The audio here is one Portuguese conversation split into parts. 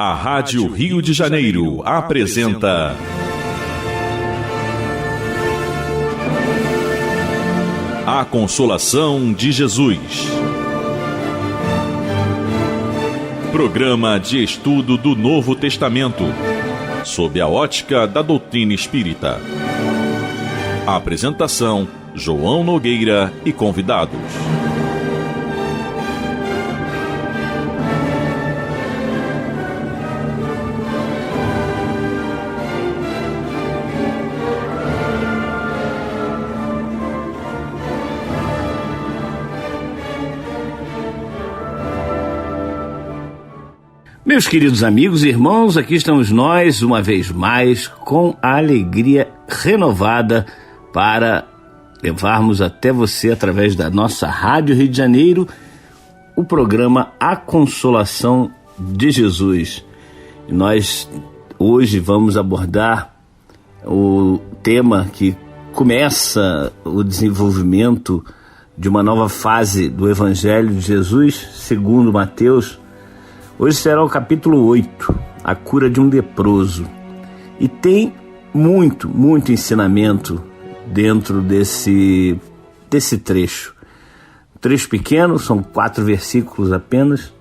A Rádio Rio de Janeiro apresenta A Consolação de Jesus. Programa de estudo do Novo Testamento, sob a ótica da doutrina espírita. A apresentação: João Nogueira e convidados. Meus queridos amigos e irmãos, aqui estamos nós, uma vez mais, com a alegria renovada para levarmos até você, através da nossa Rádio Rio de Janeiro, o programa A Consolação de Jesus. E nós hoje vamos abordar o tema que começa o desenvolvimento de uma nova fase do Evangelho de Jesus, segundo Mateus. Hoje será o capítulo 8, a cura de um leproso. E tem muito ensinamento dentro desse trecho. Trecho pequeno, são 4 versículos apenas,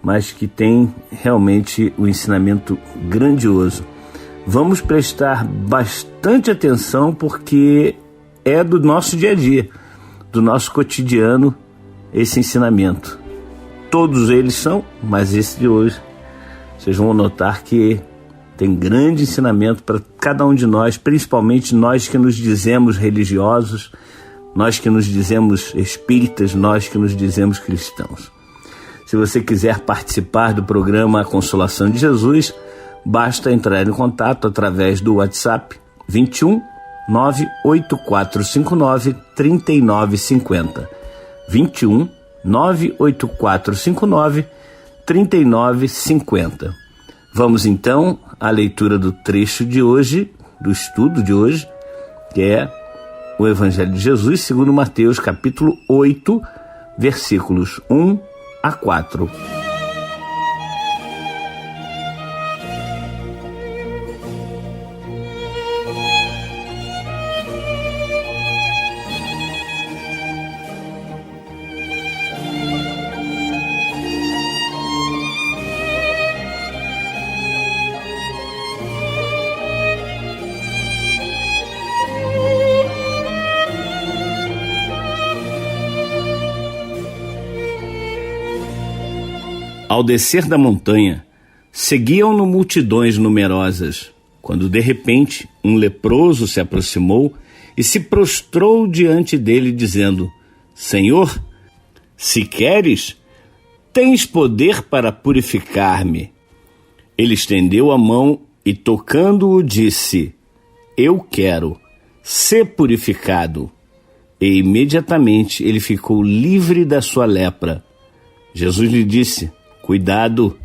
mas que tem realmente um ensinamento grandioso. Vamos prestar bastante atenção porque é do nosso dia a dia, do nosso cotidiano, esse ensinamento. Todos eles são, mas esse de hoje, vocês vão notar que tem grande ensinamento para cada um de nós, principalmente nós que nos dizemos religiosos, nós que nos dizemos espíritas, nós que nos dizemos cristãos. Se você quiser participar do programa A Consolação de Jesus, basta entrar em contato através do WhatsApp 21 98459 3950. 21 98459-3950. Vamos então à leitura do trecho de hoje, do estudo de hoje, que é o Evangelho de Jesus, segundo Mateus, capítulo 8, versículos 1 a 4. Ao descer da montanha, seguiam-no multidões numerosas, quando de repente um leproso se aproximou e se prostrou diante dele, dizendo: Senhor, se queres, tens poder para purificar-me. Ele estendeu a mão e, tocando-o, disse: Eu quero, ser purificado. E imediatamente ele ficou livre da sua lepra. Jesus lhe disse: Cuidado,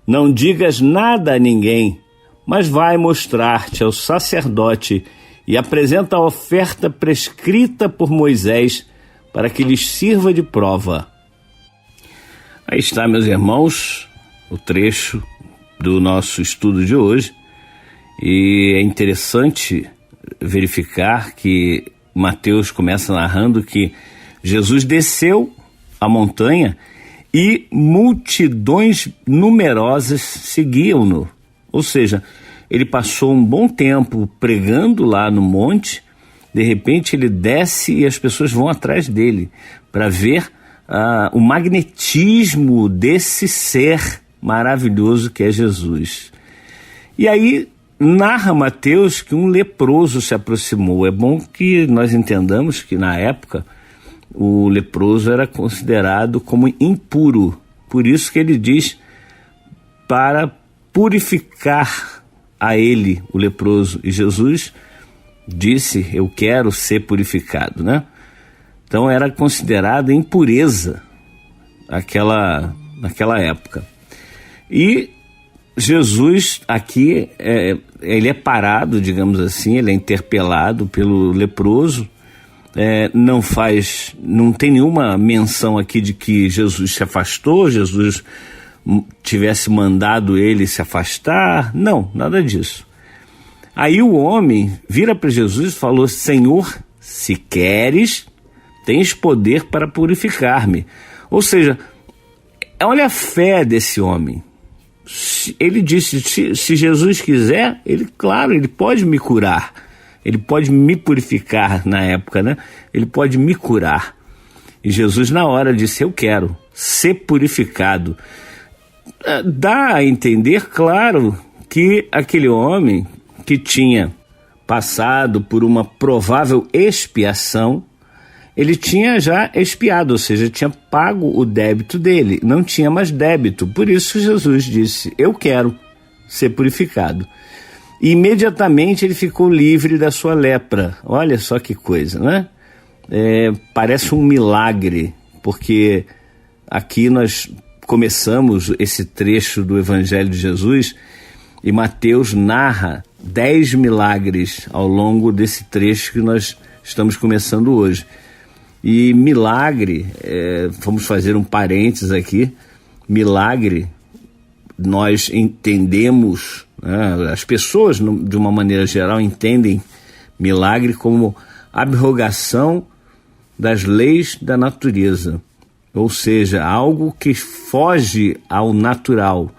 não digas nada a ninguém, mas vai mostrar-te ao sacerdote e apresenta a oferta prescrita por Moisés para que lhes sirva de prova. Aí está, meus irmãos, o trecho do nosso estudo de hoje. E é interessante verificar que Mateus começa narrando que Jesus desceu a montanha e multidões numerosas seguiam-no. Ou seja, ele passou um bom tempo pregando lá no monte, de repente ele desce e as pessoas vão atrás dele para ver o magnetismo desse ser maravilhoso que é Jesus. E aí narra Mateus que um leproso se aproximou. É bom que nós entendamos que na época o leproso era considerado como impuro. Por isso que ele diz para purificar a ele, o leproso. E Jesus disse: eu quero ser purificado, né? Então era considerada impureza naquela época. E Jesus aqui, ele é parado, digamos assim, ele é interpelado pelo leproso. Não tem nenhuma menção aqui de que Jesus se afastou, Jesus tivesse mandado ele se afastar. Não, nada disso. Aí o homem vira para Jesus e falou: Senhor, se queres, tens poder para purificar-me. Ou seja, olha a fé desse homem. Ele disse: se Jesus quiser, ele pode me curar. Ele pode me purificar na época, né? Ele pode me curar. E Jesus na hora disse: eu quero ser purificado. Dá a entender, claro, que aquele homem que tinha passado por uma provável expiação, ele tinha já expiado, ou seja, tinha pago o débito dele, não tinha mais débito. Por isso Jesus disse: eu quero ser purificado. E imediatamente ele ficou livre da sua lepra. Olha só que coisa, né? Parece um milagre, porque aqui nós começamos esse trecho do Evangelho de Jesus e Mateus narra 10 milagres ao longo desse trecho que nós estamos começando hoje. E milagre, vamos fazer um parênteses aqui, milagre, nós entendemos, né, as pessoas de uma maneira geral entendem milagre como abrogação das leis da natureza, ou seja, algo que foge ao natural.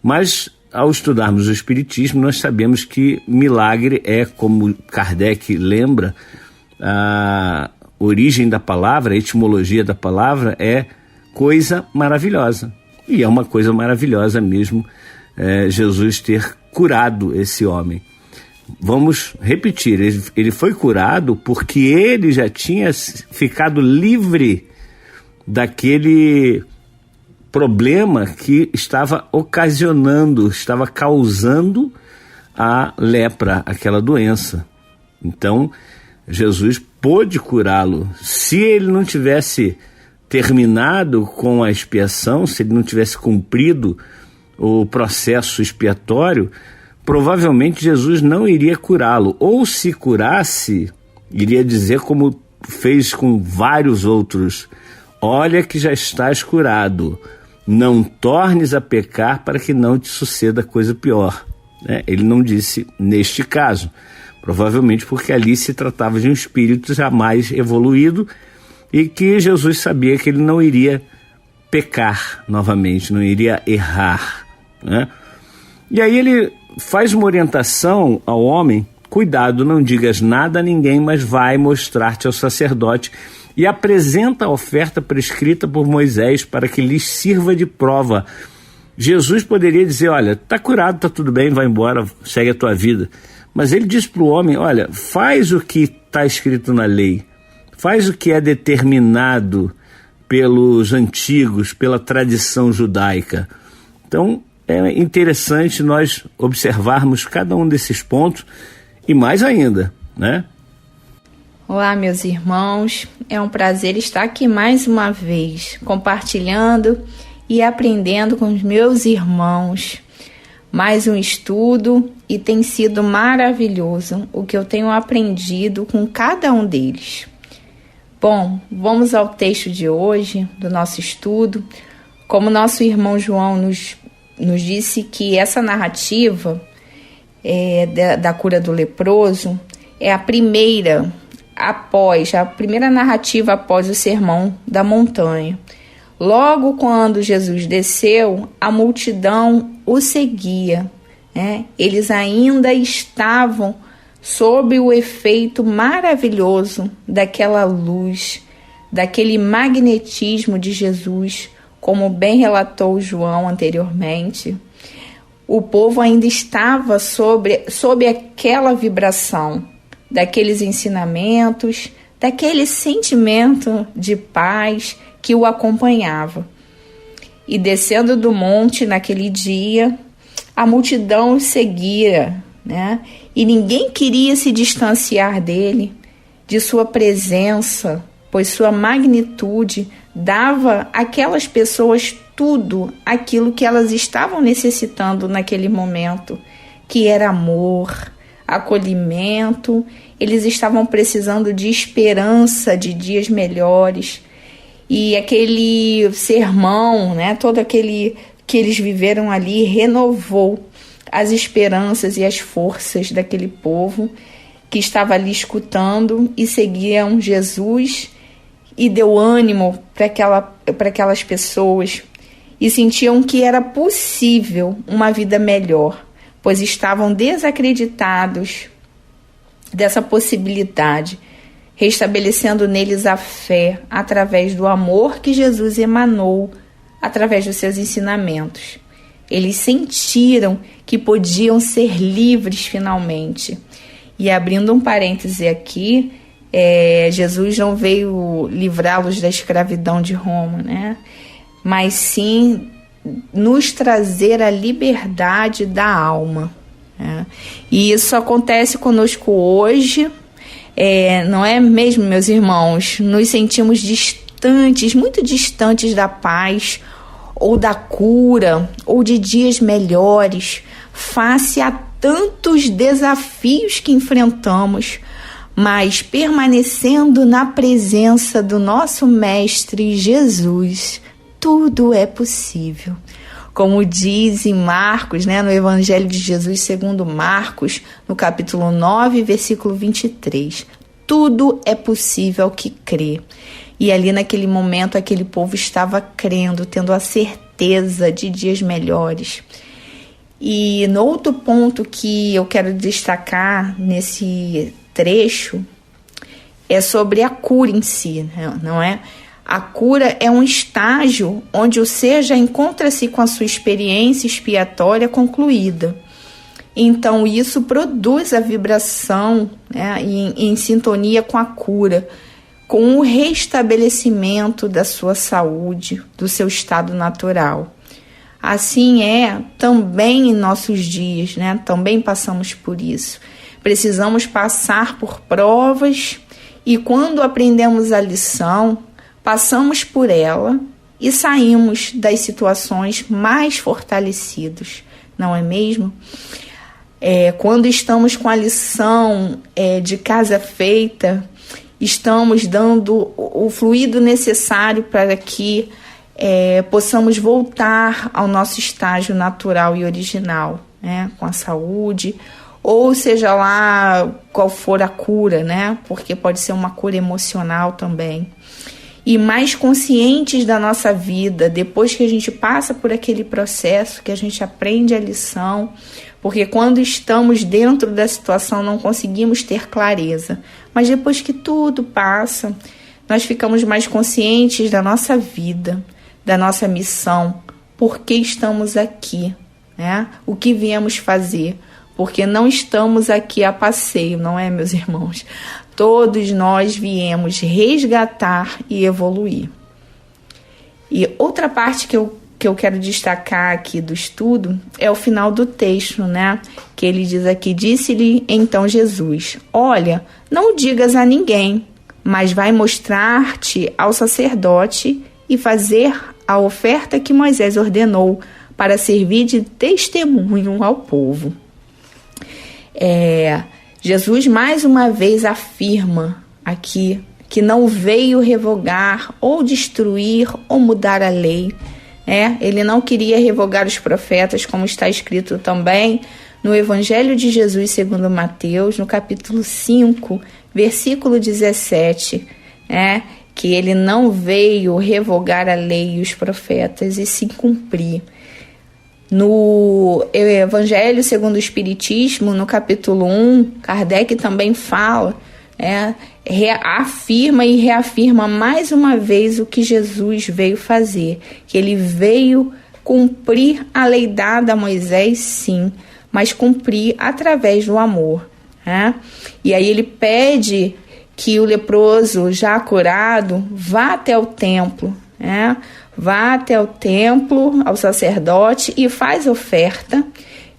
Mas ao estudarmos o Espiritismo, nós sabemos que milagre é, como Kardec lembra, a origem da palavra, a etimologia da palavra é coisa maravilhosa. E é uma coisa maravilhosa mesmo Jesus ter curado esse homem. Vamos repetir, ele foi curado porque ele já tinha ficado livre daquele problema que estava estava causando a lepra, aquela doença. Então, Jesus pôde curá-lo. Se ele não tivesse terminado com a expiação, se ele não tivesse cumprido o processo expiatório, provavelmente Jesus não iria curá-lo. Ou se curasse, iria dizer como fez com vários outros: olha que já estás curado, não tornes a pecar para que não te suceda coisa pior. Ele não disse neste caso, provavelmente porque ali se tratava de um espírito jamais evoluído e que Jesus sabia que ele não iria pecar novamente, não iria errar, né? E aí ele faz uma orientação ao homem: cuidado, não digas nada a ninguém, mas vai mostrar-te ao sacerdote e apresenta a oferta prescrita por Moisés para que lhes sirva de prova. Jesus poderia dizer: olha, está curado, está tudo bem, vai embora, segue a tua vida. Mas ele diz para o homem: olha, faz o que está escrito na lei, faz o que é determinado pelos antigos, pela tradição judaica. Então, é interessante nós observarmos cada um desses pontos e mais ainda, né? Olá, meus irmãos, é um prazer estar aqui mais uma vez, compartilhando e aprendendo com os meus irmãos. Mais um estudo e tem sido maravilhoso o que eu tenho aprendido com cada um deles. Bom, vamos ao texto de hoje, do nosso estudo. Como nosso irmão João nos disse que essa narrativa da cura do leproso é a primeira narrativa após o Sermão da Montanha. Logo quando Jesus desceu, a multidão o seguia, né? Eles ainda estavam sob o efeito maravilhoso daquela luz, daquele magnetismo de Jesus, como bem relatou João anteriormente. O povo ainda estava sob aquela vibração, daqueles ensinamentos, daquele sentimento de paz que o acompanhava. E descendo do monte naquele dia, a multidão o seguia, né? E ninguém queria se distanciar dele, de sua presença, pois sua magnitude dava àquelas pessoas tudo aquilo que elas estavam necessitando naquele momento, que era amor, acolhimento. Eles estavam precisando de esperança, de dias melhores. E aquele sermão, né, que eles viveram ali renovou as esperanças e as forças daquele povo que estava ali escutando e seguiam Jesus, e deu ânimo para aquelas pessoas, e sentiam que era possível uma vida melhor, pois estavam desacreditados dessa possibilidade, restabelecendo neles a fé através do amor que Jesus emanou através dos seus ensinamentos. Eles sentiram que podiam ser livres finalmente. E abrindo um parêntese aqui, Jesus não veio livrá-los da escravidão de Roma, né? Mas sim nos trazer a liberdade da alma, né? E isso acontece conosco hoje, não é mesmo, meus irmãos? Nos sentimos distantes, muito distantes da paz, ou da cura, ou de dias melhores, face a tantos desafios que enfrentamos, mas permanecendo na presença do nosso Mestre Jesus, tudo é possível. Como diz em Marcos, né, no Evangelho de Jesus segundo Marcos, no capítulo 9, versículo 23, tudo é possível ao que crê. E ali naquele momento aquele povo estava crendo, tendo a certeza de dias melhores. E no outro ponto que eu quero destacar nesse trecho é sobre a cura em si, não é? A cura é um estágio onde o ser já encontra-se com a sua experiência expiatória concluída. Então isso produz a vibração, né, em sintonia com a cura, com o restabelecimento da sua saúde, do seu estado natural. Assim é também em nossos dias, né? Também passamos por isso. Precisamos passar por provas e quando aprendemos a lição, passamos por ela e saímos das situações mais fortalecidos, não é mesmo? Quando estamos com a lição de casa feita, estamos dando o fluido necessário para que possamos voltar ao nosso estágio natural e original, né? Com a saúde, ou seja lá qual for a cura, né? Porque pode ser uma cura emocional também. E mais conscientes da nossa vida, depois que a gente passa por aquele processo, que a gente aprende a lição, porque quando estamos dentro da situação não conseguimos ter clareza, mas depois que tudo passa, nós ficamos mais conscientes da nossa vida, da nossa missão, por que estamos aqui, né? O que viemos fazer, porque não estamos aqui a passeio, não é, meus irmãos? Todos nós viemos resgatar e evoluir. E outra parte que eu quero destacar aqui do estudo é o final do texto, né? Que ele diz aqui, disse-lhe então Jesus, olha, não o digas a ninguém, mas vai mostrar-te ao sacerdote e fazer a oferta que Moisés ordenou para servir de testemunho ao povo. Jesus mais uma vez afirma aqui que não veio revogar ou destruir ou mudar a lei. Ele não queria revogar os profetas, como está escrito também no Evangelho de Jesus segundo Mateus, no capítulo 5, versículo 17, que ele não veio revogar a lei e os profetas e sim cumprir. No Evangelho segundo o Espiritismo, no capítulo 1, Kardec também fala, afirma e reafirma mais uma vez o que Jesus veio fazer, que ele veio cumprir a lei dada a Moisés, sim, mas cumprir através do amor. E aí ele pede que o leproso já curado vá até o templo, vá até o templo, ao sacerdote e faz oferta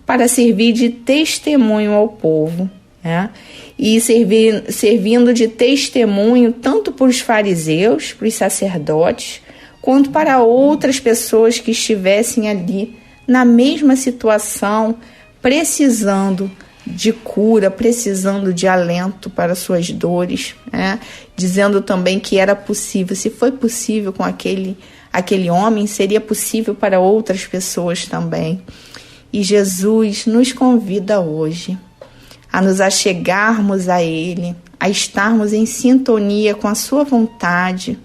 para servir de testemunho ao povo, e servindo de testemunho tanto para os fariseus, para os sacerdotes, quanto para outras pessoas que estivessem ali na mesma situação, precisando de cura, precisando de alento para suas dores, dizendo também que era possível, se foi possível com aquele aquele homem, seria possível para outras pessoas também. E Jesus nos convida hoje a nos achegarmos a Ele, a estarmos em sintonia com a sua vontade,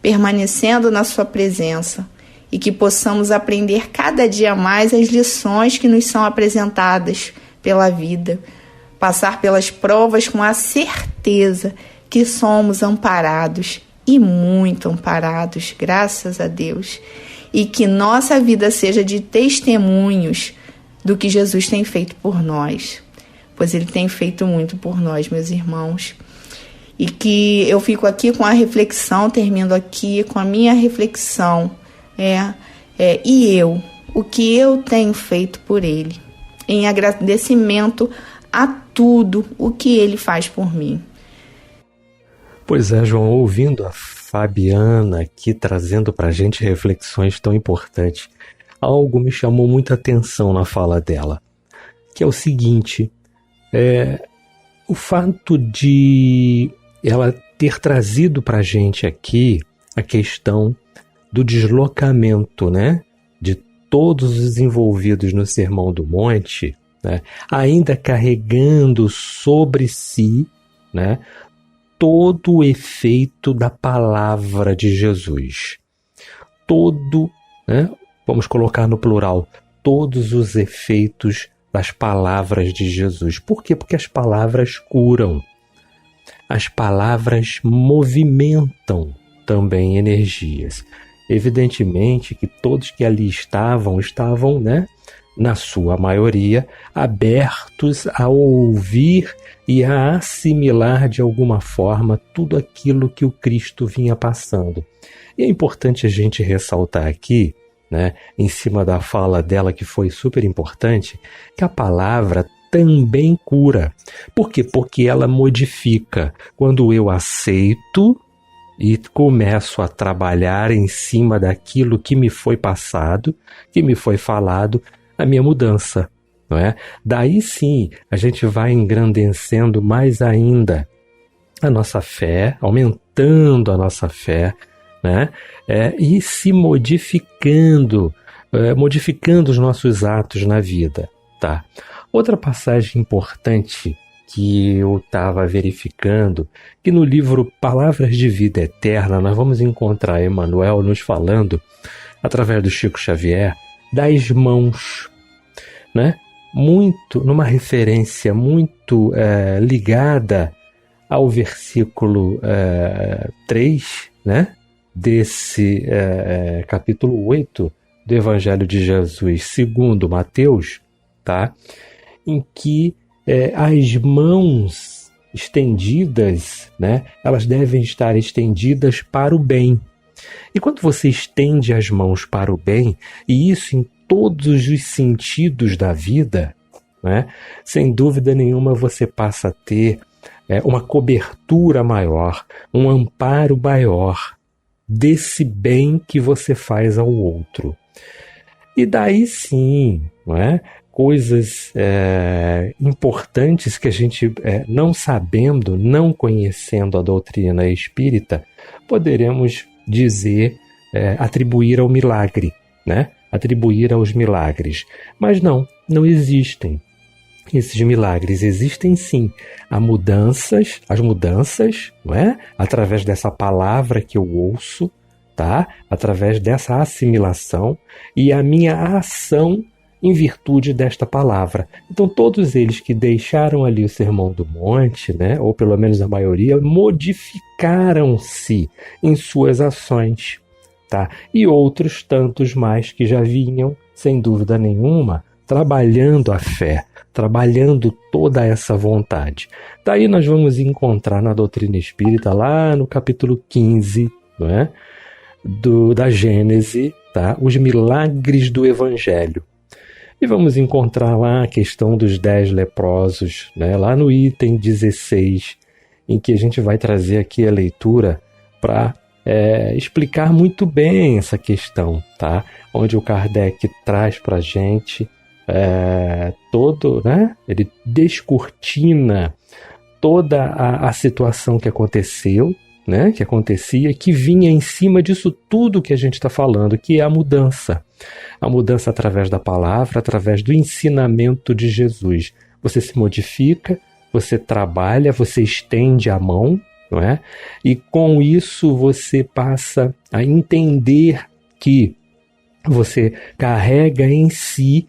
permanecendo na sua presença, e que possamos aprender cada dia mais as lições que nos são apresentadas pela vida, passar pelas provas com a certeza que somos amparados e muito amparados, graças a Deus, e que nossa vida seja de testemunhos do que Jesus tem feito por nós, pois Ele tem feito muito por nós, meus irmãos. E que eu fico aqui com a reflexão, termino aqui com a minha reflexão, o que eu tenho feito por Ele, em agradecimento a tudo o que Ele faz por mim. Pois é, João, ouvindo a Fabiana aqui trazendo para a gente reflexões tão importantes, algo me chamou muita atenção na fala dela, que é o seguinte, o fato de ela ter trazido para a gente aqui a questão do deslocamento, né, de todos os envolvidos no Sermão do Monte, né, ainda carregando sobre si, né, todo o efeito da palavra de Jesus. Todo, né, vamos colocar no plural, todos os efeitos das palavras de Jesus. Por quê? Porque as palavras curam. As palavras movimentam também energias. Evidentemente que todos que ali estavam, né, na sua maioria, abertos a ouvir e a assimilar de alguma forma tudo aquilo que o Cristo vinha passando. E é importante a gente ressaltar aqui, né, em cima da fala dela, que foi super importante, que a palavra também cura. Por quê? Porque ela modifica. Quando eu aceito e começo a trabalhar em cima daquilo que me foi passado, que me foi falado, a minha mudança, não é? Daí sim, a gente vai engrandecendo mais ainda a nossa fé, aumentando a nossa fé, né? E se modificando, modificando os nossos atos na vida, tá? Outra passagem importante que eu estava verificando, que no livro Palavras de Vida Eterna nós vamos encontrar Emmanuel nos falando, através do Chico Xavier, das mãos, né? Muito, numa referência muito ligada ao versículo 3, né? Desse capítulo 8 do Evangelho de Jesus segundo Mateus, tá? Em que as mãos estendidas, né? Elas devem estar estendidas para o bem. E quando você estende as mãos para o bem, e isso em todos os sentidos da vida, né? Sem dúvida nenhuma você passa a ter uma cobertura maior, um amparo maior desse bem que você faz ao outro. E daí sim, não é? Coisas importantes que a gente, não sabendo, não conhecendo a doutrina espírita, poderemos dizer, atribuir ao milagre, né? Atribuir aos milagres. Mas não existem esses milagres. Existem sim as mudanças, não é? Através dessa palavra que eu ouço, tá? Através dessa assimilação e a minha ação em virtude desta palavra. Então todos eles que deixaram ali o Sermão do Monte, né? Ou pelo menos a maioria, modificaram-se em suas ações. Tá? E outros tantos mais que já vinham, sem dúvida nenhuma, trabalhando a fé, trabalhando toda essa vontade. Daí nós vamos encontrar na doutrina espírita, lá no capítulo 15, não é? Da Gênese, tá? Os milagres do Evangelho. E vamos encontrar lá a questão dos 10 leprosos, né? Lá no item 16, em que a gente vai trazer aqui a leitura para explicar muito bem essa questão, tá? Onde o Kardec traz para a gente todo, né? Ele descortina toda a situação que aconteceu, né, que acontecia, que vinha em cima disso tudo que a gente está falando, que é a mudança. A mudança através da palavra, através do ensinamento de Jesus. Você se modifica, você trabalha, você estende a mão, não é? E com isso você passa a entender que você carrega em si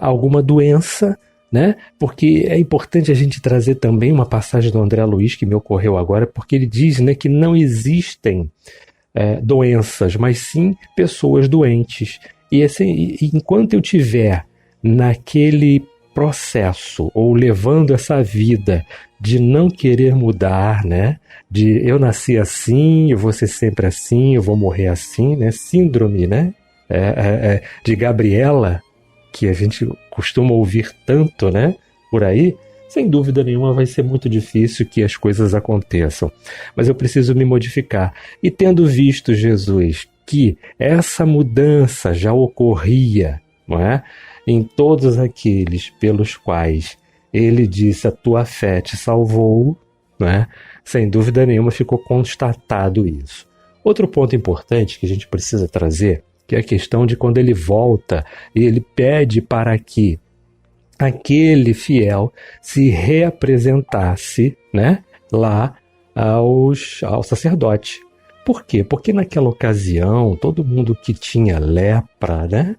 alguma doença, né? Porque é importante a gente trazer também uma passagem do André Luiz que me ocorreu agora, porque ele diz, né, que não existem doenças, mas sim pessoas doentes. E assim, enquanto eu tiver naquele processo ou levando essa vida de não querer mudar, né? De eu nasci assim, eu vou ser sempre assim, eu vou morrer assim, né? Síndrome, né? De Gabriela, que a gente costuma ouvir tanto, né? Por aí, sem dúvida nenhuma vai ser muito difícil que as coisas aconteçam. Mas eu preciso me modificar. E tendo visto Jesus que essa mudança já ocorria, não é? Em todos aqueles pelos quais ele disse: a tua fé te salvou, né? Sem dúvida nenhuma ficou constatado isso. Outro ponto importante que a gente precisa trazer, que é a questão de quando ele volta e ele pede para que aquele fiel se reapresentasse, né, lá ao sacerdote. Por quê? Porque naquela ocasião todo mundo que tinha lepra, né,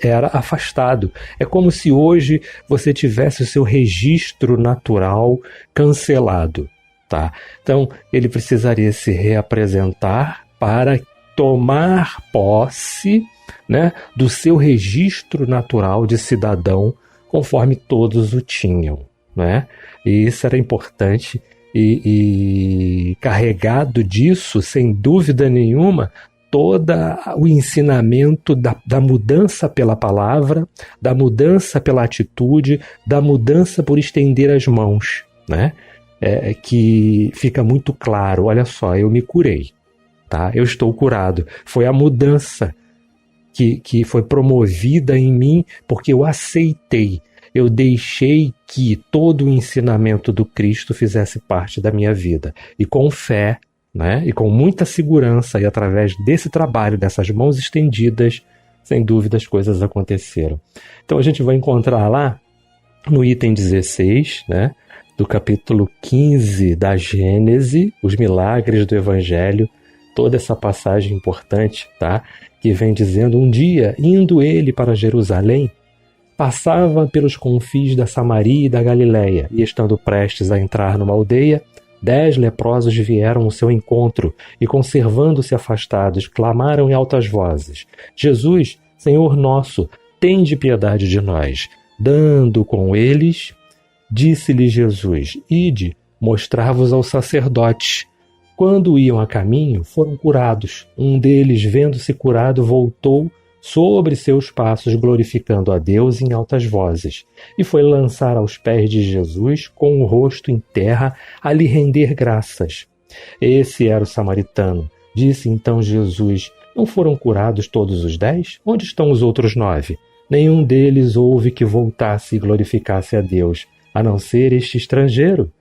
era afastado. É como se hoje você tivesse o seu registro natural cancelado, tá? Então, ele precisaria se reapresentar para tomar posse, né, do seu registro natural de cidadão, conforme todos o tinham, né? E isso era importante e carregado disso, sem dúvida nenhuma, todo o ensinamento da mudança pela palavra, da mudança pela atitude, da mudança por estender as mãos, né? Que fica muito claro, olha só, eu me curei, tá? Eu estou curado. Foi a mudança que foi promovida em mim porque eu aceitei, eu deixei que todo o ensinamento do Cristo fizesse parte da minha vida. E com fé, né, e com muita segurança, e através desse trabalho, dessas mãos estendidas, sem dúvida as coisas aconteceram. Então a gente vai encontrar lá no item 16, né, do capítulo 15 da Gênese, os milagres do Evangelho, toda essa passagem importante, tá, que vem dizendo: um dia, indo ele para Jerusalém, passava pelos confins da Samaria e da Galiléia, e estando prestes a entrar numa aldeia, 10 leprosos vieram ao seu encontro e, conservando-se afastados, clamaram em altas vozes: Jesus, Senhor nosso, tende piedade de nós. Dando com eles, disse-lhe Jesus: ide, mostrar-vos aos sacerdotes. Quando iam a caminho, foram curados. Um deles, vendo-se curado, voltou sobre seus passos, glorificando a Deus em altas vozes, e foi lançar aos pés de Jesus, com o rosto em terra, a lhe render graças. Esse era o samaritano. Disse então Jesus: não foram curados todos os 10? Onde estão os outros 9? Nenhum deles houve que voltasse e glorificasse a Deus, a não ser este estrangeiro.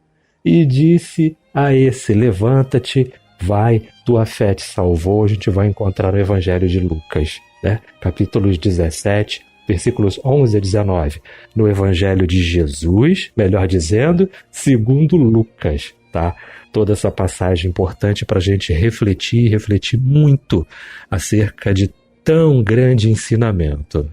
E disse a esse: levanta-te, vai, tua fé te salvou. A gente vai encontrar no Evangelho de Lucas, né? Capítulos 17, versículos 11 a 19. No Evangelho de Jesus, melhor dizendo, segundo Lucas, tá? Toda essa passagem importante para a gente refletir muito acerca de tão grande ensinamento.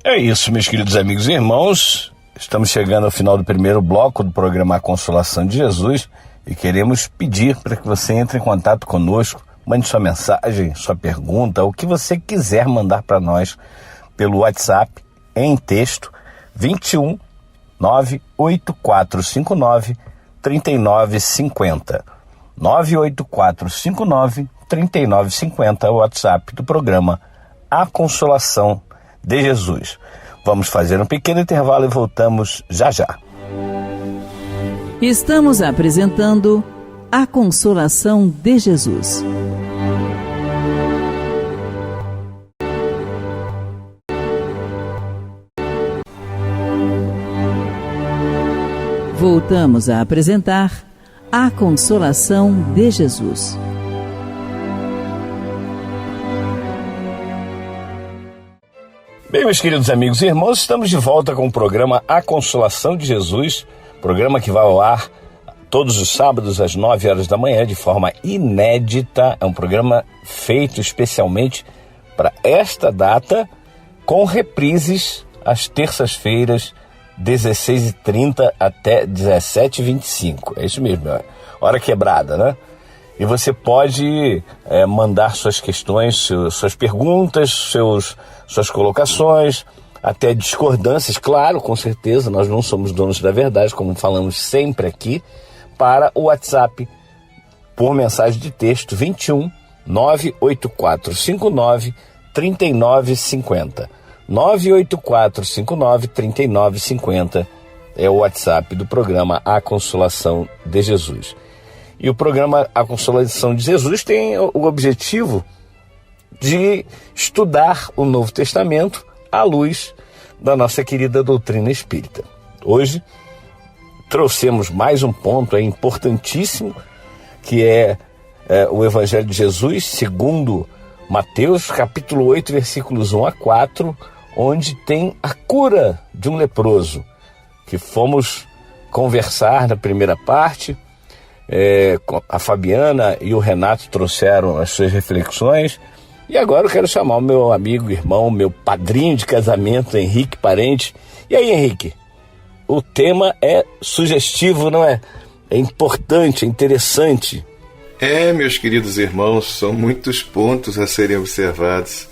É isso, meus queridos amigos e irmãos. Estamos chegando ao final do primeiro bloco do programa A Consolação de Jesus e queremos pedir para que você entre em contato conosco, mande sua mensagem, sua pergunta, o que você quiser mandar para nós pelo WhatsApp em texto 21 98459 3950. 98459 3950 é o WhatsApp do programa A Consolação de Jesus. Vamos fazer um pequeno intervalo e voltamos já já. Estamos apresentando A Consolação de Jesus. Voltamos a apresentar A Consolação de Jesus. Bem, meus queridos amigos e irmãos, estamos de volta com o programa A Consolação de Jesus, programa que vai ao ar todos os sábados às 9 horas da manhã, de forma inédita. É um programa feito especialmente para esta data, com reprises às terças-feiras, 16h30 até 17h25. É isso mesmo, hora quebrada, né? E você pode mandar suas questões, suas perguntas, suas colocações, até discordâncias, claro, com certeza, nós não somos donos da verdade, como falamos sempre aqui, para o WhatsApp, por mensagem de texto, 21 98459 3950. 98459 3950 é o WhatsApp do programa A Consolação de Jesus. E o programa A Consolação de Jesus tem o objetivo de estudar o Novo Testamento à luz da nossa querida doutrina espírita. Hoje trouxemos mais um ponto importantíssimo, que é o Evangelho de Jesus, segundo Mateus, capítulo 8, versículos 1 a 4, onde tem a cura de um leproso, que fomos conversar na primeira parte. A Fabiana e o Renato trouxeram as suas reflexões, e agora eu quero chamar o meu amigo, irmão, meu padrinho de casamento, Henrique Parente. E aí, Henrique, o tema é sugestivo, não é? É importante, é interessante. Meus queridos irmãos, são muitos pontos a serem observados,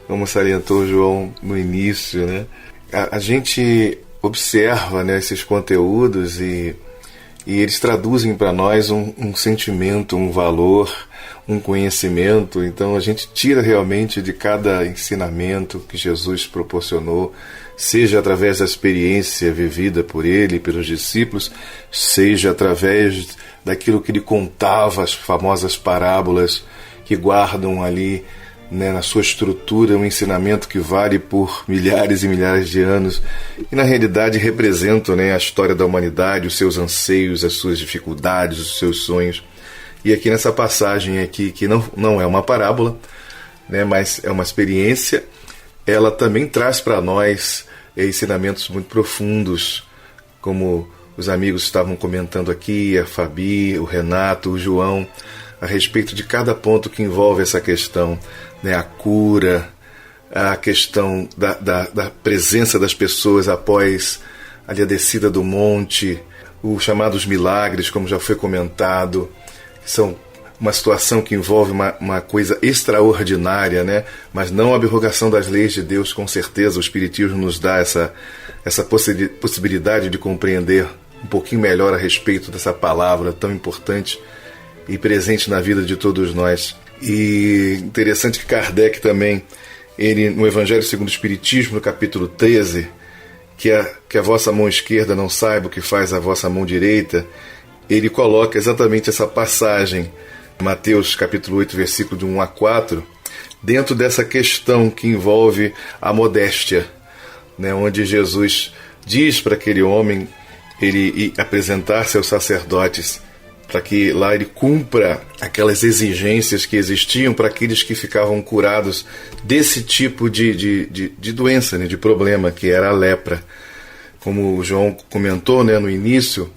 como salientou o João no início, né? A gente observa, né, esses conteúdos e eles traduzem para nós um sentimento, um valor, um conhecimento. Então a gente tira realmente de cada ensinamento que Jesus proporcionou, seja através da experiência vivida por ele e pelos discípulos, seja através daquilo que ele contava, as famosas parábolas que guardam ali, né, na sua estrutura, um ensinamento que vale por milhares e milhares de anos e na realidade representam, né, a história da humanidade, os seus anseios, as suas dificuldades, os seus sonhos. E aqui nessa passagem aqui, que não é uma parábola, né, mas é uma experiência, ela também traz para nós ensinamentos muito profundos, como os amigos estavam comentando aqui, a Fabi, o Renato, o João, a respeito de cada ponto que envolve essa questão, né, a cura, a questão da presença das pessoas após ali a descida do monte, os chamados milagres, como já foi comentado, que são uma situação que envolve uma coisa extraordinária, né? Mas não a abrogação das leis de Deus, com certeza. O Espiritismo nos dá essa possibilidade de compreender um pouquinho melhor a respeito dessa palavra tão importante e presente na vida de todos nós. E interessante que Kardec também, ele no Evangelho segundo o Espiritismo, no capítulo 13, que a vossa mão esquerda não saiba o que faz a vossa mão direita, ele coloca exatamente essa passagem, Mateus capítulo 8, versículo de 1 a 4, dentro dessa questão que envolve a modéstia, né, onde Jesus diz para aquele homem ele apresentar-se aos sacerdotes, para que lá ele cumpra aquelas exigências que existiam para aqueles que ficavam curados desse tipo de doença, né, de problema, que era a lepra. Como o João comentou, né, no início,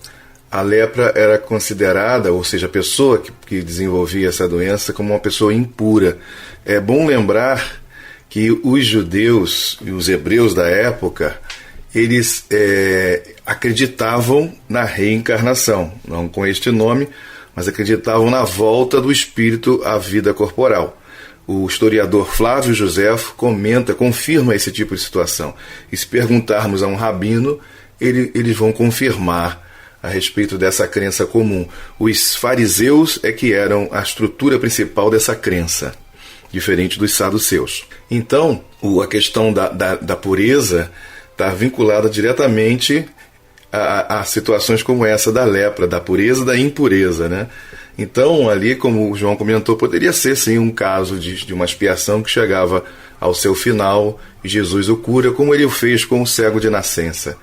a lepra era considerada, ou seja, a pessoa que desenvolvia essa doença, como uma pessoa impura. É bom lembrar que os judeus e os hebreus da época, eles acreditavam na reencarnação, não com este nome, mas acreditavam na volta do espírito à vida corporal. O historiador Flávio Joséfo confirma esse tipo de situação. E se perguntarmos a um rabino, eles vão confirmar a respeito dessa crença comum. Os fariseus é que eram a estrutura principal dessa crença, diferente dos saduceus. Então, a questão da pureza está vinculada diretamente a situações como essa da lepra, da pureza, da impureza, né? Então, ali, como o João comentou, poderia ser sim um caso de uma expiação que chegava ao seu final e Jesus o cura, como ele o fez com o cego de nascença.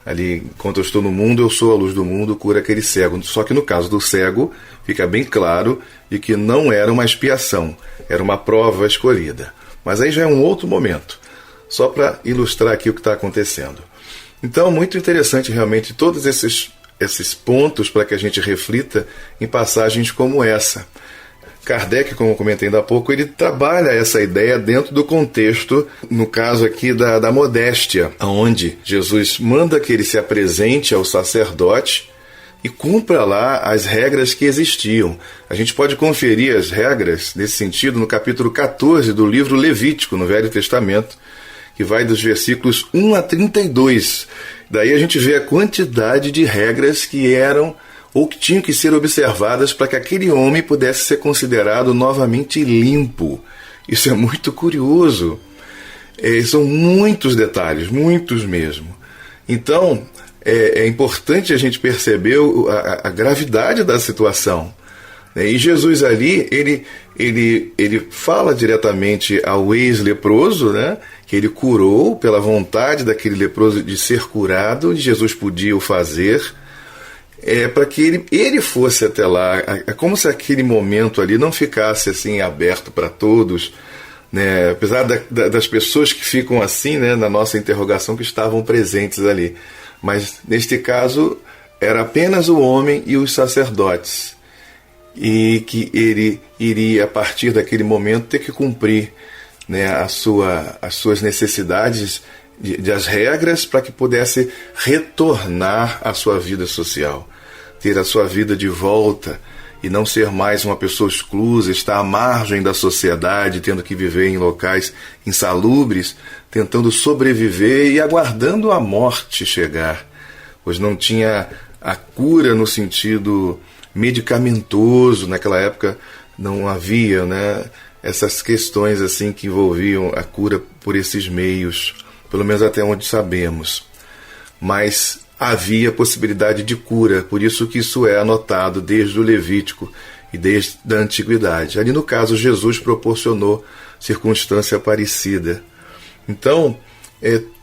Ali, enquanto eu estou no mundo, eu sou a luz do mundo, cura aquele cego. Só que no caso do cego, fica bem claro de que não era uma expiação, era uma prova escolhida. Mas aí já é um outro momento, só para ilustrar aqui o que está acontecendo. Então, muito interessante realmente todos esses pontos para que a gente reflita em passagens como essa. Kardec, como eu comentei ainda há pouco, ele trabalha essa ideia dentro do contexto, no caso aqui da modéstia, onde Jesus manda que ele se apresente ao sacerdote e cumpra lá as regras que existiam. A gente pode conferir as regras nesse sentido no capítulo 14 do livro Levítico, no Velho Testamento, que vai dos versículos 1 a 32. Daí a gente vê a quantidade de regras que eram ou que tinham que ser observadas para que aquele homem pudesse ser considerado novamente limpo. Isso é muito curioso. São muitos detalhes, muitos mesmo. Então, é importante a gente perceber a gravidade da situação. E Jesus ali, ele fala diretamente ao ex-leproso, né, que ele curou pela vontade daquele leproso de ser curado, e Jesus podia o fazer, para que ele fosse até lá. É como se aquele momento ali não ficasse assim aberto para todos, né? Apesar das pessoas que ficam assim, né, na nossa interrogação, que estavam presentes ali. Mas neste caso era apenas o homem e os sacerdotes, e que ele iria a partir daquele momento ter que cumprir, né, as suas necessidades, das regras, para que pudesse retornar à sua vida social, ter a sua vida de volta e não ser mais uma pessoa exclusa, estar à margem da sociedade, tendo que viver em locais insalubres, tentando sobreviver e aguardando a morte chegar, pois não tinha a cura no sentido medicamentoso. Naquela época não havia, né, essas questões assim que envolviam a cura por esses meios, pelo menos até onde sabemos. Mas havia possibilidade de cura, por isso que isso é anotado desde o Levítico e desde a Antiguidade. Ali no caso, Jesus proporcionou circunstância parecida. Então,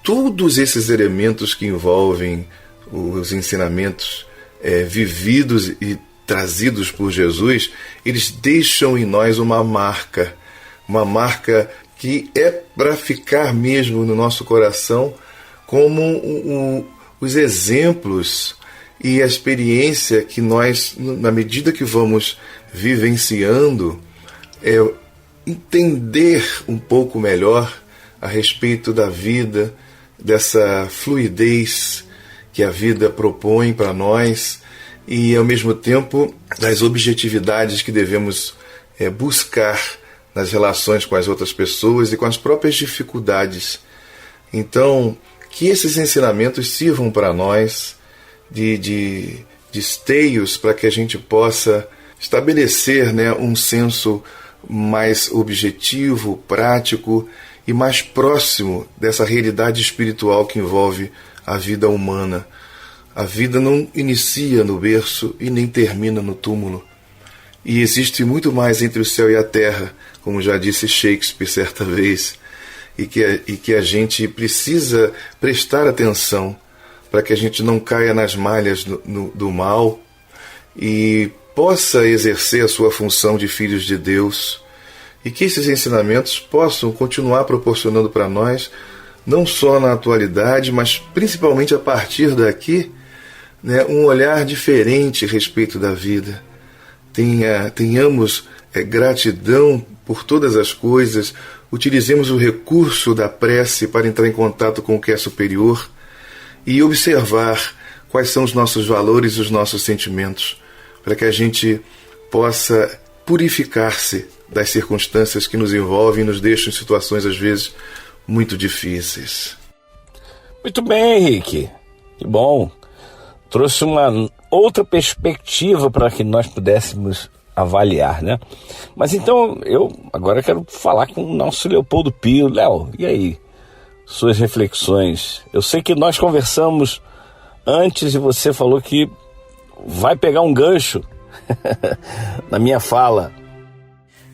todos esses elementos que envolvem os ensinamentos vividos e trazidos por Jesus, eles deixam em nós uma marca que é para ficar mesmo no nosso coração como os exemplos e a experiência que nós, na medida que vamos vivenciando, entender um pouco melhor a respeito da vida, dessa fluidez que a vida propõe para nós, e ao mesmo tempo das objetividades que devemos buscar nas relações com as outras pessoas e com as próprias dificuldades. Então, que esses ensinamentos sirvam para nós de esteios para que a gente possa estabelecer, né, um senso mais objetivo, prático e mais próximo dessa realidade espiritual que envolve a vida humana. A vida não inicia no berço e nem termina no túmulo. E existe muito mais entre o céu e a terra, como já disse Shakespeare certa vez, e que a gente precisa prestar atenção para que a gente não caia nas malhas do mal e possa exercer a sua função de filhos de Deus, e que esses ensinamentos possam continuar proporcionando para nós, não só na atualidade, mas principalmente a partir daqui, né, um olhar diferente a respeito da vida. Tenhamos gratidão por todas as coisas, utilizemos o recurso da prece para entrar em contato com o que é superior e observar quais são os nossos valores e os nossos sentimentos, para que a gente possa purificar-se das circunstâncias que nos envolvem e nos deixam em situações, às vezes, muito difíceis. Muito bem, Henrique. Que bom. Trouxe uma outra perspectiva para que nós pudéssemos avaliar, né? Mas então, eu agora quero falar com o nosso Leopoldo Pio. Léo, e aí? Suas reflexões. Eu sei que nós conversamos antes e você falou que vai pegar um gancho na minha fala.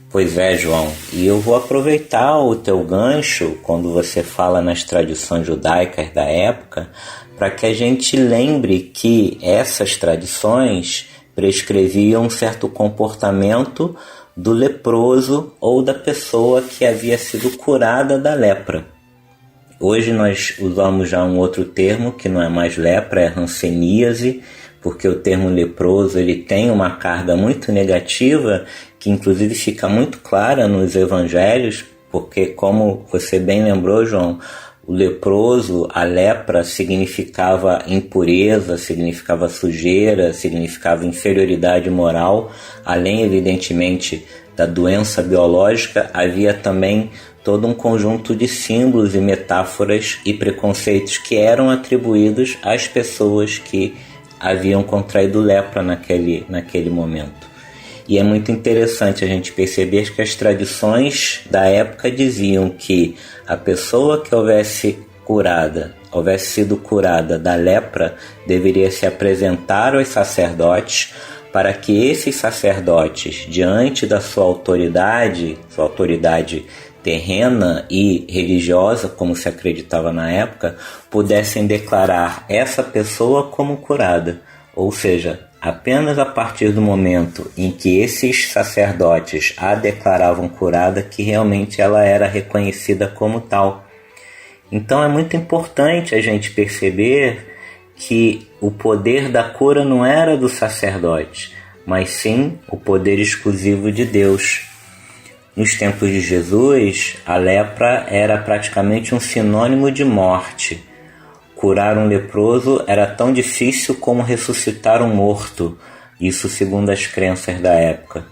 Pois é, João, e eu vou aproveitar o teu gancho quando você fala nas tradições judaicas da época, para que a gente lembre que essas tradições prescreviam um certo comportamento do leproso ou da pessoa que havia sido curada da lepra. Hoje nós usamos já um outro termo que não é mais lepra, é hanseníase, porque o termo leproso ele tem uma carga muito negativa, que inclusive fica muito clara nos evangelhos, porque como você bem lembrou, João, o leproso, a lepra significava impureza, significava sujeira, significava inferioridade moral, além evidentemente da doença biológica, havia também todo um conjunto de símbolos e metáforas e preconceitos que eram atribuídos às pessoas que haviam contraído lepra naquele momento. E é muito interessante a gente perceber que as tradições da época diziam que a pessoa que houvesse sido curada da lepra deveria se apresentar aos sacerdotes para que esses sacerdotes, diante da sua autoridade terrena e religiosa, como se acreditava na época, pudessem declarar essa pessoa como curada. Ou seja, apenas a partir do momento em que esses sacerdotes a declaravam curada que realmente ela era reconhecida como tal. Então é muito importante a gente perceber que o poder da cura não era do sacerdote, mas sim o poder exclusivo de Deus. Nos tempos de Jesus, a lepra era praticamente um sinônimo de morte. Curar um leproso era tão difícil como ressuscitar um morto, isso segundo as crenças da época.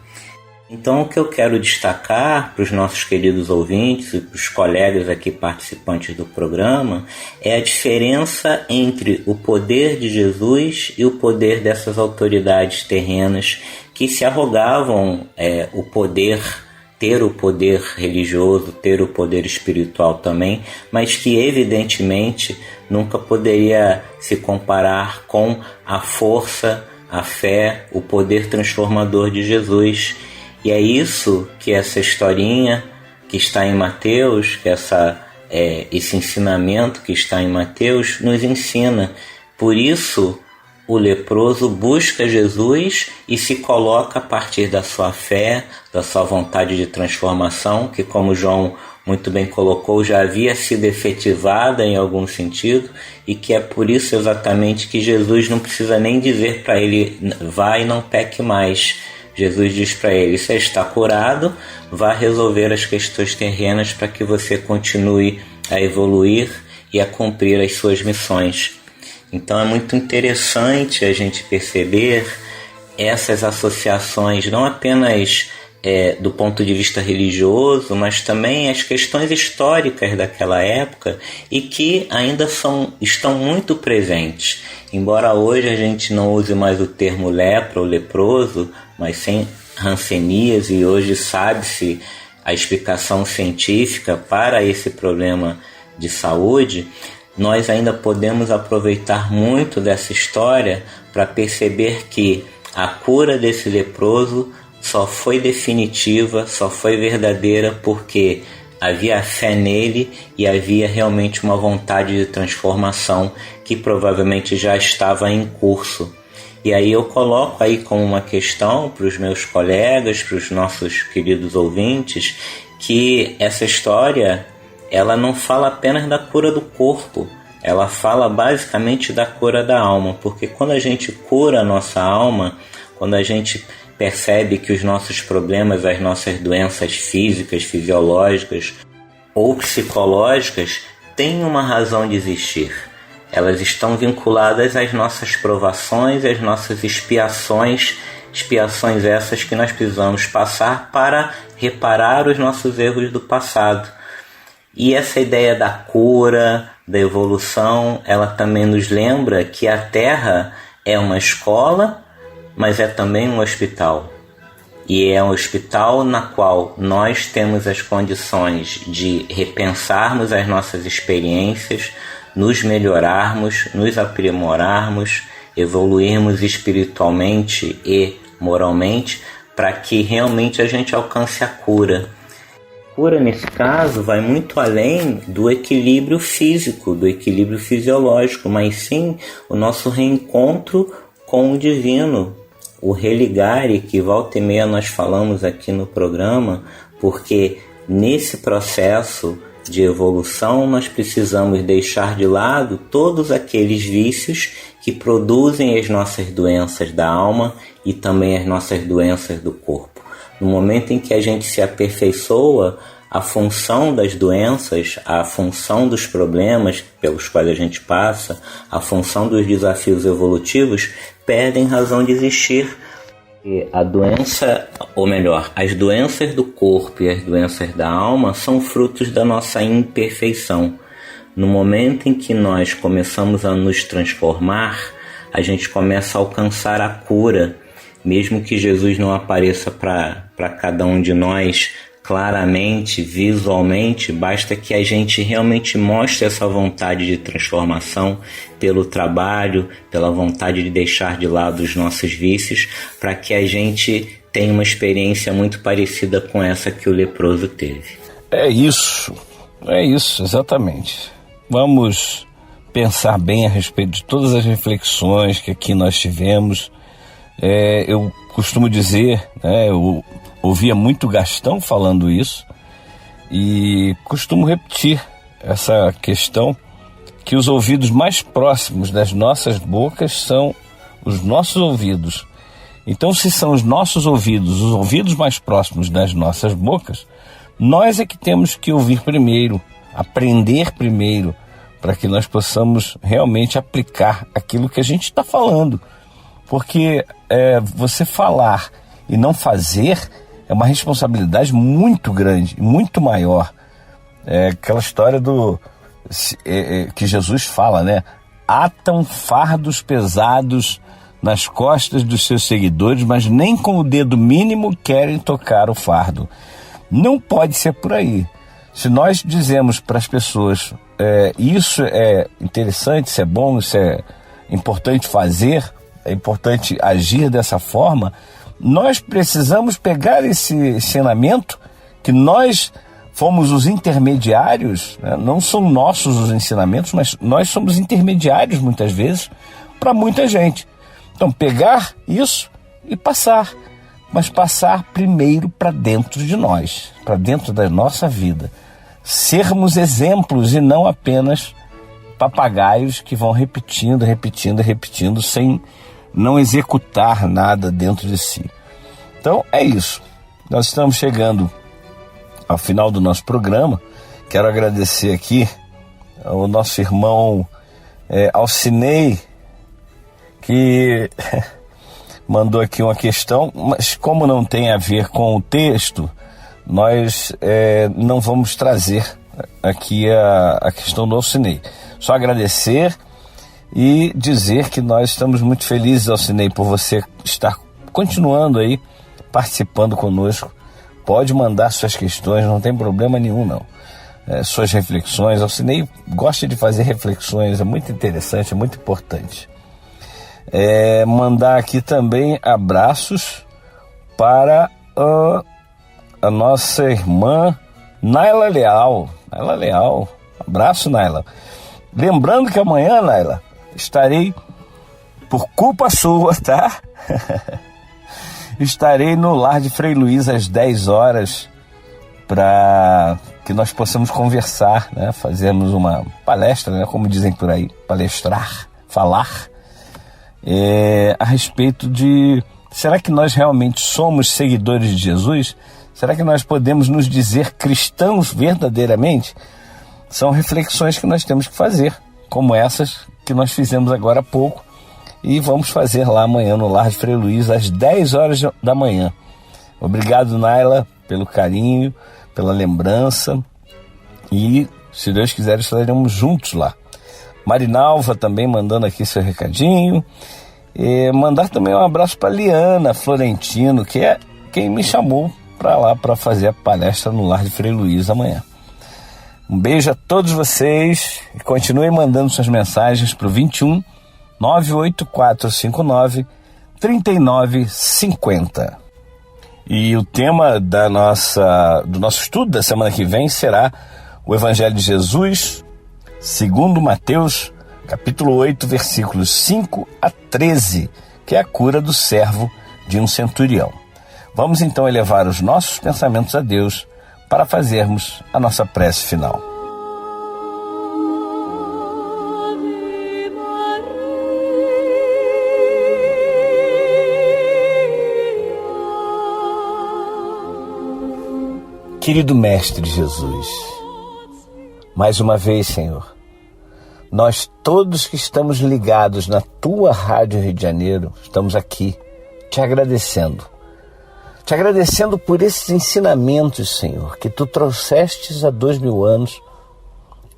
Então o que eu quero destacar para os nossos queridos ouvintes e para os colegas aqui participantes do programa é a diferença entre o poder de Jesus e o poder dessas autoridades terrenas que se arrogavam ter o poder religioso, ter o poder espiritual também, mas que evidentemente nunca poderia se comparar com a força, a fé, o poder transformador de Jesus. E é isso que essa historinha que está em Mateus, que esse ensinamento que está em Mateus nos ensina. Por isso, o leproso busca Jesus e se coloca a partir da sua fé, da sua vontade de transformação, que como João muito bem colocou, já havia sido efetivada em algum sentido, e que é por isso exatamente que Jesus não precisa nem dizer para ele, vá e não peque mais. Jesus diz para ele, você está curado, vá resolver as questões terrenas para que você continue a evoluir e a cumprir as suas missões. Então é muito interessante a gente perceber essas associações, não apenas do ponto de vista religioso, mas também as questões históricas daquela época e que ainda estão muito presentes. Embora hoje a gente não use mais o termo lepra ou leproso, mas sem hanseníase, e hoje sabe-se a explicação científica para esse problema de saúde, nós ainda podemos aproveitar muito dessa história para perceber que a cura desse leproso só foi definitiva, só foi verdadeira porque havia fé nele e havia realmente uma vontade de transformação que provavelmente já estava em curso. E aí eu coloco aí como uma questão para os meus colegas, para os nossos queridos ouvintes, que essa história ela não fala apenas da cura do corpo, ela fala basicamente da cura da alma, porque quando a gente cura a nossa alma, quando a gente percebe que os nossos problemas, as nossas doenças físicas, fisiológicas ou psicológicas têm uma razão de existir. Elas estão vinculadas às nossas provações, às nossas expiações essas que nós precisamos passar para reparar os nossos erros do passado. E essa ideia da cura, da evolução, ela também nos lembra que a Terra é uma escola, mas é também um hospital. E é um hospital na qual nós temos as condições de repensarmos as nossas experiências, nos melhorarmos, nos aprimorarmos, evoluirmos espiritualmente e moralmente, para que realmente a gente alcance a cura. A cura, nesse caso, vai muito além do equilíbrio físico, do equilíbrio fisiológico, mas sim o nosso reencontro com o divino, o religare, que volta e meia nós falamos aqui no programa, porque nesse processo de evolução nós precisamos deixar de lado todos aqueles vícios que produzem as nossas doenças da alma e também as nossas doenças do corpo. No momento em que a gente se aperfeiçoa, a função das doenças, a função dos problemas pelos quais a gente passa, a função dos desafios evolutivos perdem razão de existir. E a doença, ou melhor, as doenças do corpo e as doenças da alma são frutos da nossa imperfeição. No momento em que nós começamos a nos transformar, a gente começa a alcançar a cura, mesmo que Jesus não apareça para cada um de nós claramente, visualmente, basta que a gente realmente mostre essa vontade de transformação pelo trabalho, pela vontade de deixar de lado os nossos vícios, para que a gente tenha uma experiência muito parecida com essa que o leproso teve. É isso, exatamente. Vamos pensar bem a respeito de todas as reflexões que aqui nós tivemos. Eu costumo dizer, eu ouvia muito Gastão falando isso e costumo repetir essa questão, que os ouvidos mais próximos das nossas bocas são os nossos ouvidos. Então, se são os nossos ouvidos, os ouvidos mais próximos das nossas bocas, nós é que temos que ouvir primeiro, aprender primeiro, para que nós possamos realmente aplicar aquilo que a gente está falando. Porque você falar e não fazer é uma responsabilidade muito grande, muito maior. É aquela história que Jesus fala, né? Atam fardos pesados nas costas dos seus seguidores, mas nem com o dedo mínimo querem tocar o fardo. Não pode ser por aí. Se nós dizemos para as pessoas isso é interessante, isso é bom, isso é importante fazer, é importante agir dessa forma, nós precisamos pegar esse ensinamento, que nós fomos os intermediários, né? Não são nossos os ensinamentos, mas nós somos intermediários muitas vezes para muita gente. Então pegar isso e passar, mas passar primeiro para dentro de nós, para dentro da nossa vida. Sermos exemplos e não apenas papagaios que vão repetindo, sem não executar nada dentro de si. Então é isso. Nós estamos chegando ao final do nosso programa. Quero agradecer aqui ao nosso irmão Alcinei, que mandou aqui uma questão, mas como não tem a ver com o texto, nós não vamos trazer aqui a questão do Alcinei. Só agradecer e dizer que nós estamos muito felizes, Alcinei, por você estar continuando aí, participando conosco. Pode mandar suas questões, não tem problema nenhum, não. Suas reflexões. Alcinei gosta de fazer reflexões, é muito interessante, é muito importante. Mandar aqui também abraços para a nossa irmã Naila Leal. Abraço, Naila. Lembrando que amanhã, Naila, estarei, por culpa sua, tá? Estarei no Lar de Frei Luís às 10 horas para que nós possamos conversar, né? Fazermos uma palestra, né? Como dizem por aí, palestrar, falar a respeito de: será que nós realmente somos seguidores de Jesus? Será que nós podemos nos dizer cristãos verdadeiramente? São reflexões que nós temos que fazer, como essas que nós fizemos agora há pouco, e vamos fazer lá amanhã no Lar de Frei Luís às 10 horas da manhã. Obrigado, Naila, pelo carinho, pela lembrança, e se Deus quiser estaremos juntos lá. Marinalva também mandando aqui seu recadinho, e mandar também um abraço para Liana Florentino, que é quem me chamou para lá para fazer a palestra no Lar de Frei Luís amanhã. Um beijo a todos vocês e continuem mandando suas mensagens para o 21 98459 3950. E o tema do nosso estudo da semana que vem será o Evangelho de Jesus, segundo Mateus, capítulo 8, versículos 5 a 13, que é a cura do servo de um centurião. Vamos então elevar os nossos pensamentos a Deus para fazermos a nossa prece final. Querido Mestre Jesus, mais uma vez, Senhor, nós todos que estamos ligados na Tua Rádio Rio de Janeiro, estamos aqui te agradecendo por esses ensinamentos, Senhor, que Tu trouxestes há 2000 anos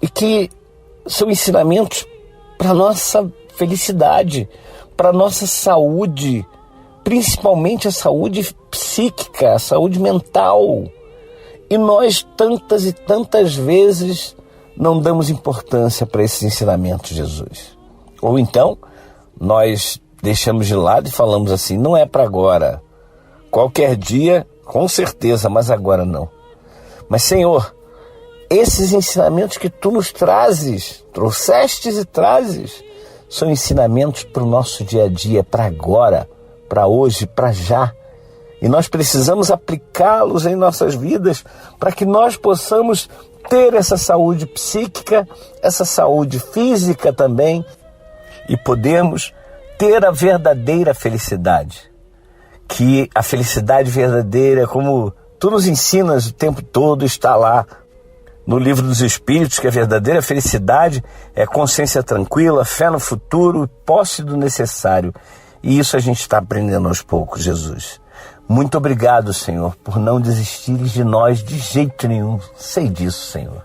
e que são ensinamentos para a nossa felicidade, para a nossa saúde, principalmente a saúde psíquica, a saúde mental. E nós tantas e tantas vezes não damos importância para esses ensinamentos, Jesus. Ou então, nós deixamos de lado e falamos assim, não é para agora. Qualquer dia, com certeza, mas agora não. Mas, Senhor, esses ensinamentos que Tu nos trouxestes e trazes, são ensinamentos para o nosso dia a dia, para agora, para hoje, para já. E nós precisamos aplicá-los em nossas vidas para que nós possamos ter essa saúde psíquica, essa saúde física também, e podermos ter a verdadeira felicidade. Que a felicidade verdadeira, como Tu nos ensinas o tempo todo, está lá no Livro dos Espíritos, que a verdadeira felicidade é consciência tranquila, fé no futuro, posse do necessário. E isso a gente está aprendendo aos poucos, Jesus. Muito obrigado, Senhor, por não desistires de nós de jeito nenhum. Sei disso, Senhor.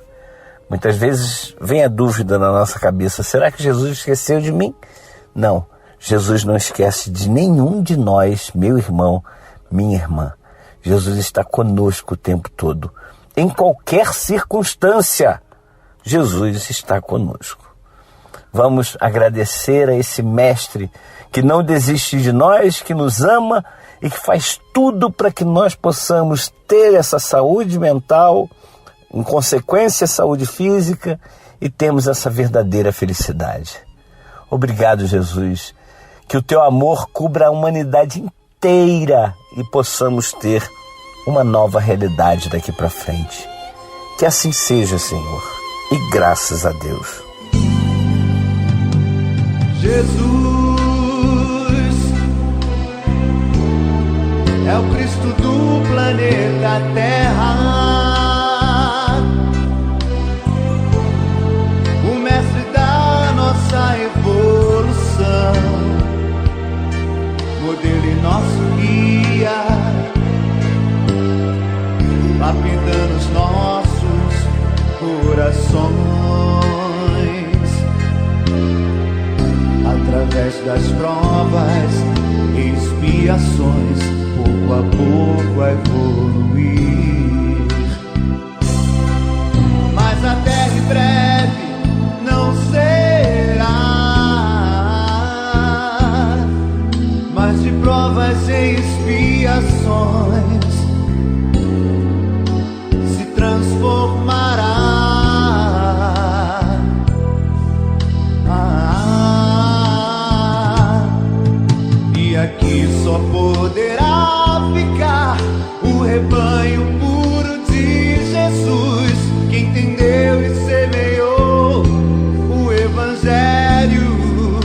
Muitas vezes vem a dúvida na nossa cabeça, será que Jesus esqueceu de mim? Não, Jesus não esquece de nenhum de nós, meu irmão, minha irmã. Jesus está conosco o tempo todo. Em qualquer circunstância, Jesus está conosco. Vamos agradecer a esse Mestre que não desiste de nós, que nos ama e que faz tudo para que nós possamos ter essa saúde mental, em consequência, saúde física, e temos essa verdadeira felicidade. Obrigado, Jesus, que o Teu amor cubra a humanidade inteira e possamos ter uma nova realidade daqui para frente. Que assim seja, Senhor, e graças a Deus. Jesus é o Cristo do planeta Terra, o mestre da nossa evolução, modelo e nosso guia, lapidando os nossos corações, através das provas e expiações, pouco a pouco a evoluir. Mas a terra em breve não será mais de provas e expiações, se transformará. E aqui só poderá ficar o rebanho puro de Jesus, que entendeu e semeou o Evangelho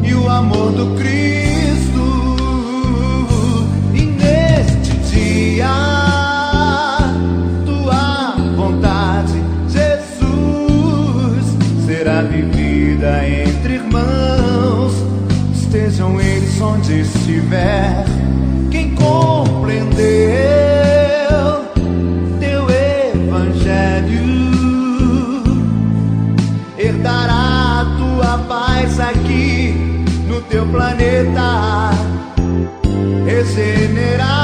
e o amor do Cristo. E neste dia, Tua vontade, Jesus, será vivida entre irmãos, estejam eles onde estiver. Quem compreendeu Teu Evangelho herdará a Tua paz aqui no Teu planeta, regenerar